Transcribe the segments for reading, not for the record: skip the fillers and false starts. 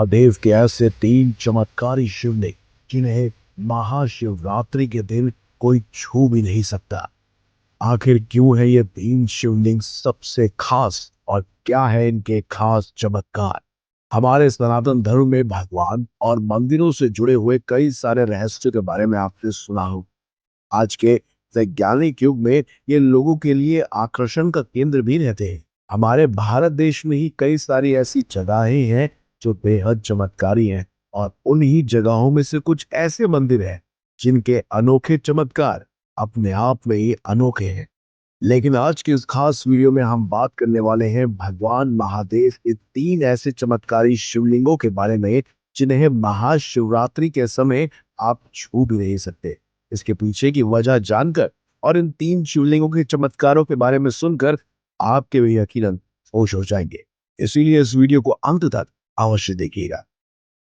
महादेव के ऐसे 3 चमत्कारी शिवलिंग जिन्हें महाशिवरात्रि के दिन कोई छू भी नहीं सकता। आखिर क्यों है ये 3 शिवलिंग सबसे खास और क्या है इनके खास चमत्कार? हमारे सनातन धर्म में भगवान और मंदिरों से जुड़े हुए कई सारे रहस्यों के बारे में आपने सुना हो। आज के वैज्ञानिक युग में ये लोगों के लिए आकर्षण का केंद्र भी रहते हैं। हमारे भारत देश में ही कई सारी ऐसी जगहें हैं जो बेहद चमत्कारी हैं, और उन्हीं जगहों में से कुछ ऐसे मंदिर हैं जिनके अनोखे चमत्कार अपने आप में ही अनोखे हैं। लेकिन आज की इस खास वीडियो में हम बात करने वाले हैं भगवान महादेव के 3 ऐसे चमत्कारी शिवलिंगों के बारे में जिन्हें महाशिवरात्रि के समय आप छू भी नहीं सकते। इसके पीछे की वजह जानकर और इन 3 शिवलिंगों के चमत्कारों के बारे में सुनकर आपके भी यकीनन होश हो जाएंगे। इसीलिए इस वीडियो को अंत तक अवश्य देखिएगा।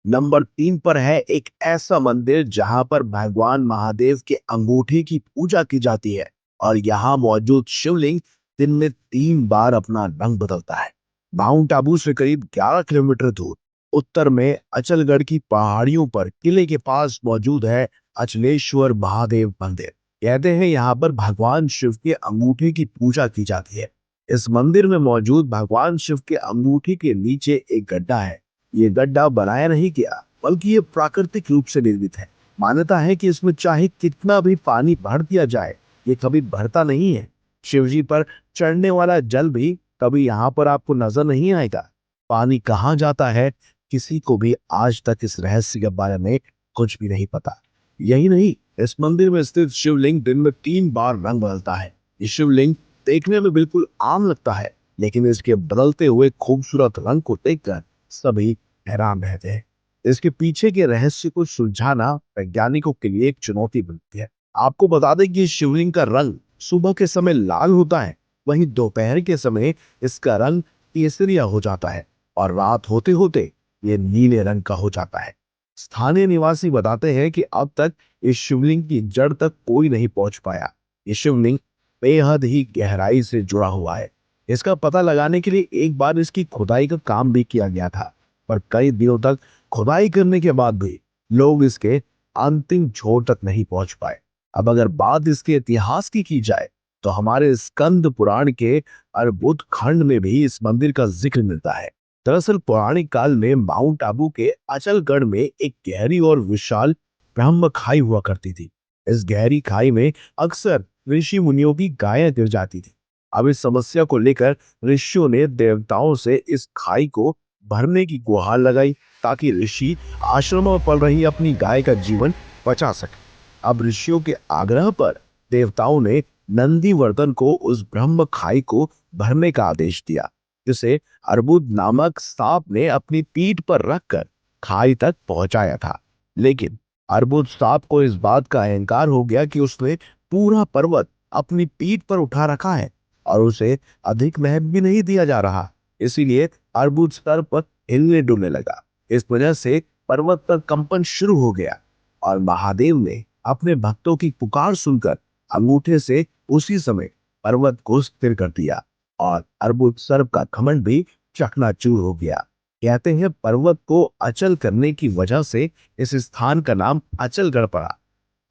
नंबर 3 पर है एक ऐसा मंदिर जहां पर भगवान महादेव के अंगूठे की पूजा की जाती है, और यहाँ मौजूद शिवलिंग दिन में 3 बार अपना रंग बदलता है। माउंट आबू से करीब 11 किलोमीटर दूर उत्तर में अचलगढ़ की पहाड़ियों पर किले के पास मौजूद है अचलेश्वर महादेव मंदिर। कहते हैं यहाँ पर भगवान शिव के अंगूठे की पूजा की जाती है। इस मंदिर में मौजूद भगवान शिव के अंगूठे के नीचे एक गड्ढा है। ये गड्ढा बनाया नहीं गया, बल्कि ये प्राकृतिक रूप से निर्मित है। मान्यता है कि इसमें चाहे कितना भी पानी भर दिया जाए, ये कभी भरता नहीं है। शिवजी पर चढ़ने वाला जल भी कभी यहाँ पर आपको नजर नहीं आएगा। पानी कहाँ जाता है, किसी को भी आज तक इस रहस्य के बारे में कुछ भी नहीं पता। यही नहीं, इस मंदिर में स्थित शिवलिंग दिन में 3 बार रंग बदलता है। ये शिवलिंग देखने में बिल्कुल आम लगता है, लेकिन इसके बदलते हुए खूबसूरत रंग को देखकर सभी हैरान रहते हैं। इसके पीछे के रहस्य को सुलझाना वैज्ञानिकों के लिए एक चुनौती बनती है। आपको बता दें कि शिवलिंग का रंग सुबह के समय लाल होता है, वहीं दोपहर के समय इसका रंग केसरिया हो जाता है, और रात होते होते ये नीले रंग का हो जाता है। स्थानीय निवासी बताते हैं कि अब तक इस शिवलिंग की जड़ तक कोई नहीं पहुंच पाया। ये शिवलिंग बेहद ही गहराई से जुड़ा हुआ है। इसका पता लगाने के लिए एक बार इसकी खुदाई का काम भी किया गया था, पर कई दिनों तक खुदाई करने के बाद भी लोग इसके अंतिम छोर तक नहीं पहुंच पाए। अब अगर बात इसके इतिहास की जाए, तो हमारे स्कंद पुराण के अर्बुद खंड में भी इस मंदिर का जिक्र मिलता है। दरअसल पौराणिक काल में माउंट आबू के अचलगढ़ में एक गहरी और विशाल ब्रह्म खाई हुआ करती थी। इस गहरी खाई में अक्सर ऋषि मुनियों की गायें गिर जाती थी। अब इस समस्या को लेकर ऋषियों ने देवताओं से इस खाई को भरने की गुहार लगाई, ताकि ऋषि आश्रमों में पल रही अपनी गाय का जीवन बचा सके। अब ऋषियों के आग्रह पर देवताओं ने नंदीवर्धन को उस ब्रह्म खाई को भरने का आदेश दिया, जिसे अर्बुद नामक सांप ने अपनी पीठ पर रखकर खाई तक पहुंचाया था। लेकिन अर्बुद सांप को इस बात का अहंकार हो गया कि उसने पूरा पर्वत अपनी पीठ पर उठा रखा है और उसे अधिक महत्व भी नहीं दिया जा रहा। इसीलिए अर्बुद स्तर पर हिलने डुलने लगा। इस वजह से पर्वत पर कंपन शुरू हो गया, और महादेव ने अपने भक्तों की पुकार सुनकर अंगूठे से उसी समय पर्वत को स्थिर कर दिया, और अर्बुद सर्प का घमंड भी चकनाचूर हो गया। कहते हैं पर्वत को अचल करने की वजह से इस स्थान का नाम अचलगढ़ पड़ा,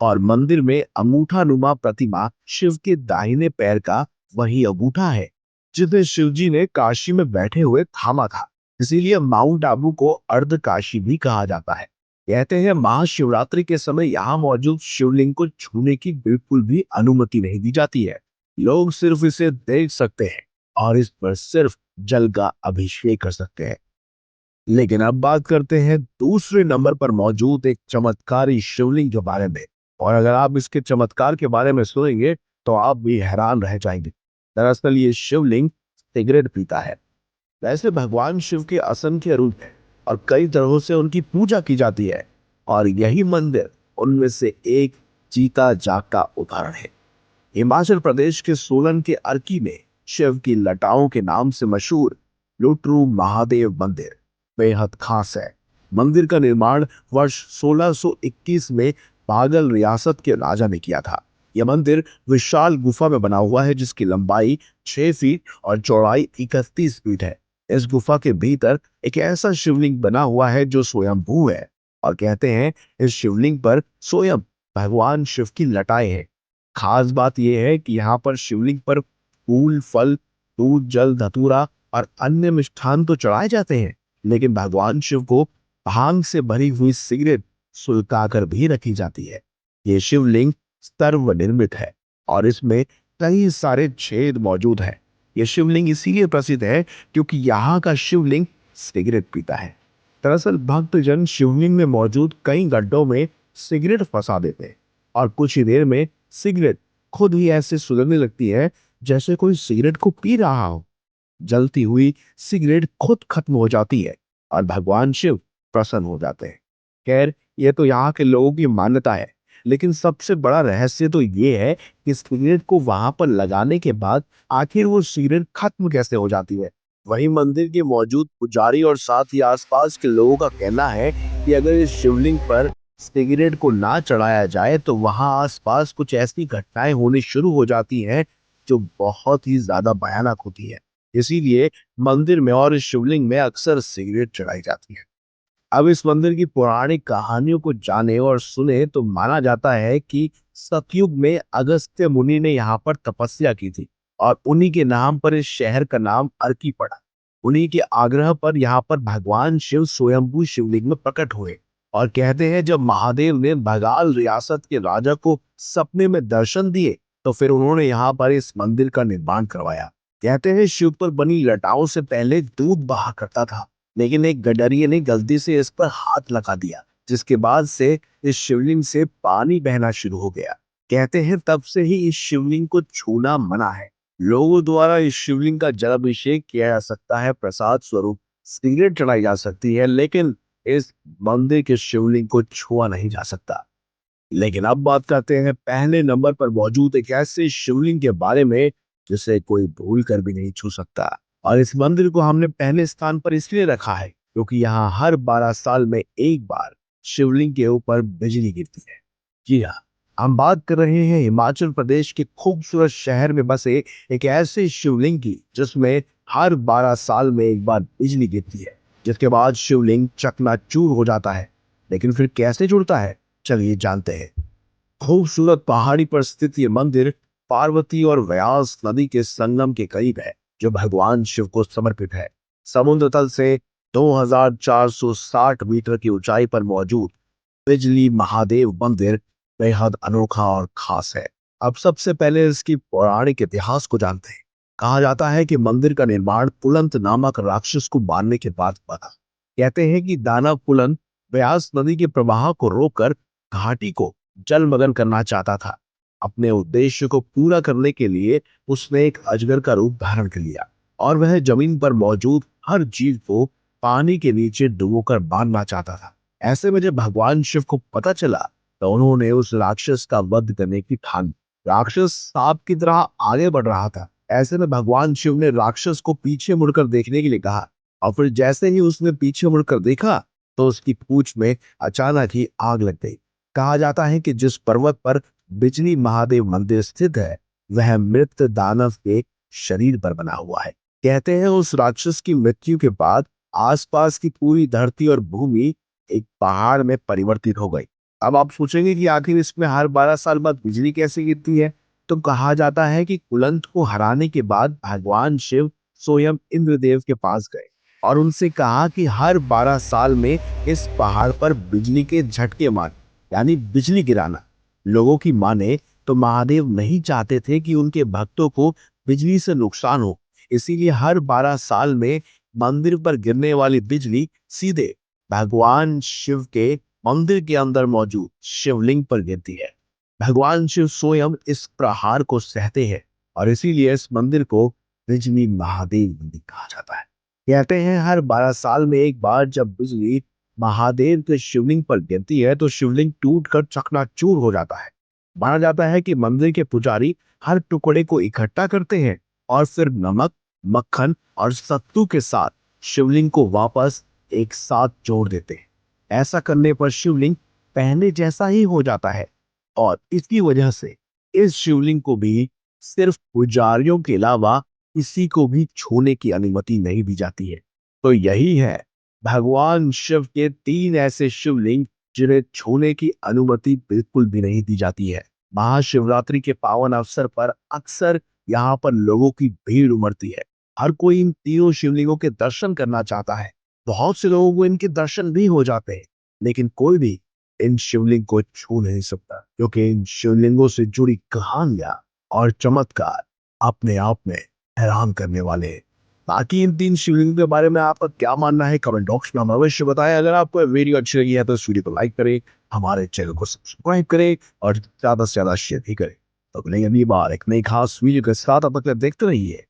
और मंदिर में अंगूठा नुमा प्रतिमा शिव के दाहिने पैर का वही अंगूठा है जिसे शिवजी ने काशी में बैठे हुए थामा था। इसीलिए माउंट आबू को अर्ध काशी भी कहा जाता है। कहते हैं महाशिवरात्रि के समय यहाँ मौजूद शिवलिंग को छूने की बिल्कुल भी अनुमति नहीं दी जाती है। लोग सिर्फ इसे देख सकते हैं और इस पर सिर्फ जल का अभिषेक कर सकते हैं। लेकिन अब बात करते हैं दूसरे नंबर पर मौजूद एक चमत्कारी शिवलिंग के बारे में, और अगर आप इसके चमत्कार के बारे में सुनेंगे तो आप भी हैरान रह जाएंगे। दरअसल ये शिवलिंग सिगरेट पीता है। वैसे भगवान शिव के असंख्य रूप हैं और कई तरहों से उनकी पूजा की जाती है, और यही मंदिर उनमें से एक चीता जाग का उदाहरण है। हिमाचल प्रदेश के सोलन के अर्की में शिव की लटाओं के नाम से मशहूर लुटरू महादेव मंदिर बेहद खास है। मंदिर का निर्माण वर्ष 1621 में बागल रियासत के राजा ने किया था। यह मंदिर विशाल गुफा में बना हुआ है, जिसकी लंबाई 6 फीट और चौड़ाई 31 फीट है। इस गुफा के भीतर एक ऐसा शिवलिंग बना हुआ है जो स्वयंभू है, और कहते हैं इस शिवलिंग पर स्वयं भगवान शिव की लटाएं हैं। खास बात यह है कि यहाँ पर शिवलिंग पर फूल, फल, दूध, जल, धतूरा और अन्य मिष्ठान तो चढ़ाए जाते हैं, लेकिन भगवान शिव को भांग से भरी हुई सिगरेट सुलगाकर भी रखी जाती है। ये शिवलिंग सर्वनिर्मित है और इसमें कई सारे छेद मौजूद हैं। यह शिवलिंग इसीलिए प्रसिद्ध है क्योंकि यहाँ का शिवलिंग सिगरेट पीता है। दरअसल भक्तजन शिवलिंग में मौजूद कई गड्ढों में सिगरेट फंसा देते हैं और कुछ ही देर में सिगरेट खुद ही ऐसे सुगंधने लगती है जैसे कोई सिगरेट को पी रहा हो। जलती हुई सिगरेट खुद खत्म हो जाती है और भगवान शिव प्रसन्न हो जाते हैं। खैर, ये तो यहाँ के लोगों की मान्यता है, लेकिन सबसे बड़ा रहस्य तो ये है कि सिगरेट को वहां पर लगाने के बाद आखिर वो सिगरेट खत्म कैसे हो जाती है। वहीं मंदिर के मौजूद पुजारी और साथ ही आसपास के लोगों का कहना है कि अगर इस शिवलिंग पर सिगरेट को ना चढ़ाया जाए तो वहां आसपास कुछ ऐसी घटनाएं होनी शुरू हो जाती हैं जो बहुत ही ज्यादा भयानक होती है। इसीलिए मंदिर में और इस शिवलिंग में अक्सर सिगरेट चढ़ाई जाती है। अब इस मंदिर की पौराणिक कहानियों को जाने और सुने तो माना जाता है कि सतयुग में अगस्त्य मुनि ने यहाँ पर तपस्या की थी और उन्हीं के नाम पर इस शहर का नाम अर्की पड़ा। उन्हीं के आग्रह पर यहाँ पर भगवान शिव स्वयंभू शिवलिंग में प्रकट हुए और कहते हैं जब महादेव ने बंगाल रियासत के राजा को सपने में दर्शन दिए तो फिर उन्होंने यहाँ पर इस मंदिर का निर्माण करवाया। कहते हैं शिव पर बनी लटाओं से पहले दूध बहा करता था, लेकिन एक गडरिये ने गलती से इस पर हाथ लगा दिया, जिसके बाद से इस शिवलिंग से पानी बहना शुरू हो गया। कहते हैं तब से ही इस शिवलिंग को छूना मना है। लोगों द्वारा इस शिवलिंग का जलाभिषेक किया जा सकता है, प्रसाद स्वरूप सिगरेट चढ़ाई जा सकती है, लेकिन इस मंदिर के शिवलिंग को छुआ नहीं जा सकता। लेकिन अब बात करते हैं पहले नंबर पर मौजूद एक ऐसे शिवलिंग के बारे में जिसे कोई भूल कर भी नहीं छू सकता। और इस मंदिर को हमने पहले स्थान पर इसलिए रखा है क्योंकि यहाँ हर 12 साल में एक बार शिवलिंग के ऊपर बिजली गिरती है। जी हाँ, हम बात कर रहे हैं हिमाचल प्रदेश के खूबसूरत शहर में बसे एक ऐसे शिवलिंग की जिसमें हर 12 साल में एक बार बिजली गिरती है, जिसके बाद शिवलिंग चकनाचूर हो जाता है। लेकिन फिर कैसे जुड़ता है, चलिए जानते हैं। खूबसूरत पहाड़ी पर स्थित ये मंदिर पार्वती और व्यास नदी के संगम के करीब है, जो भगवान शिव को समर्पित है। समुद्र तल से 2460 मीटर की ऊंचाई पर मौजूद बिजली महादेव मंदिर बेहद अनोखा और खास है। अब सबसे पहले इसकी पौराणिक इतिहास को जानते हैं। कहा जाता है कि मंदिर का निर्माण पुलंत नामक राक्षस को मारने के बाद बना। कहते हैं कि दानव पुलंत व्यास नदी के प्रवाह को रोककर घाटी को जलमग्न करना चाहता था। अपने उद्देश्य को पूरा करने के लिए उसने एक अजगर का रूप धारण कर लिया और वह जमीन पर मौजूद हर जीव को पानी के नीचे डुबोकर बांधना चाहता था। ऐसे में जब भगवान शिव को पता चला तो उन्होंने उस राक्षस का वध करने की ठान ली। राक्षस सांप की तरह आगे बढ़ रहा था। ऐसे में भगवान शिव ने राक्षस को पीछे मुड़कर देखने के लिए कहा और फिर जैसे ही उसने पीछे मुड़कर देखा तो उसकी पूंछ में अचानक ही आग लग गई। कहा जाता है कि जिस पर्वत पर बिजली महादेव मंदिर स्थित है वह मृत दानव के शरीर पर बना हुआ है। कहते हैं उस राक्षस की मृत्यु के बाद आसपास की पूरी धरती और भूमि एक पहाड़ में परिवर्तित हो गई। अब आप सोचेंगे कि आखिर इसमें हर 12 साल बाद बिजली कैसे गिरती है। तो कहा जाता है कि कुलंत को हराने के बाद भगवान शिव स्वयं इंद्रदेव के पास गए और उनसे कहा कि हर 12 साल में इस पहाड़ पर बिजली के झटके मार, यानी बिजली गिराना। लोगों की माने तो महादेव नहीं चाहते थे कि उनके भक्तों को बिजली से नुकसान हो, इसीलिए हर 12 साल में मंदिर पर गिरने वाली बिजली सीधे भगवान शिव के मंदिर के अंदर मौजूद शिवलिंग पर गिरती है। भगवान शिव स्वयं इस प्रहार को सहते हैं और इसीलिए इस मंदिर को बिजली महादेव मंदिर कहा जाता है। कहते हैं हर 12 साल में एक बार जब बिजली महादेव के शिवलिंग पर गिरती है तो शिवलिंग टूटकर चकनाचूर हो जाता है। माना जाता है कि मंदिर के पुजारी हर टुकड़े को इकट्ठा करते हैं और फिर नमक, मक्खन और सत्तू के साथ शिवलिंग को वापस एक साथ जोड़ देते हैं। ऐसा करने पर शिवलिंग पहले जैसा ही हो जाता है और इसकी वजह से इस शिवलिंग को भी सिर्फ पुजारियों के अलावा किसी को भी छूने की अनुमति नहीं दी जाती है। तो यही है भगवान शिव के 3 ऐसे शिवलिंग जिन्हें छूने की अनुमति बिल्कुल भी नहीं दी जाती है। महाशिवरात्रि के पावन अवसर पर अक्सर यहाँ पर लोगों की भीड़ उमड़ती है। हर कोई इन तीनों शिवलिंगों के दर्शन करना चाहता है। बहुत से लोगों को इनके दर्शन भी हो जाते हैं, लेकिन कोई भी इन शिवलिंग को छू नहीं सकता, क्योंकि इन शिवलिंगों से जुड़ी कहानियां और चमत्कार अपने आप में हैरान करने वाले हैं। बाकी इन 3 शिवलिंगों के बारे में आपका क्या मानना है, कमेंट बॉक्स में हमें अवश्य बताएं। अगर आपको ये वीडियो अच्छी लगी है तो इस वीडियो को लाइक करें, हमारे चैनल को सब्सक्राइब करें और ज्यादा से ज्यादा शेयर भी करें। तो अगली अगली बार एक नई खास वीडियो के साथ अब तक देखते रहिए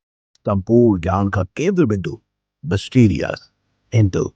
संपूर्ण ज्ञान का केंद्र बिंदु, मिस्टीरियस हिंदू।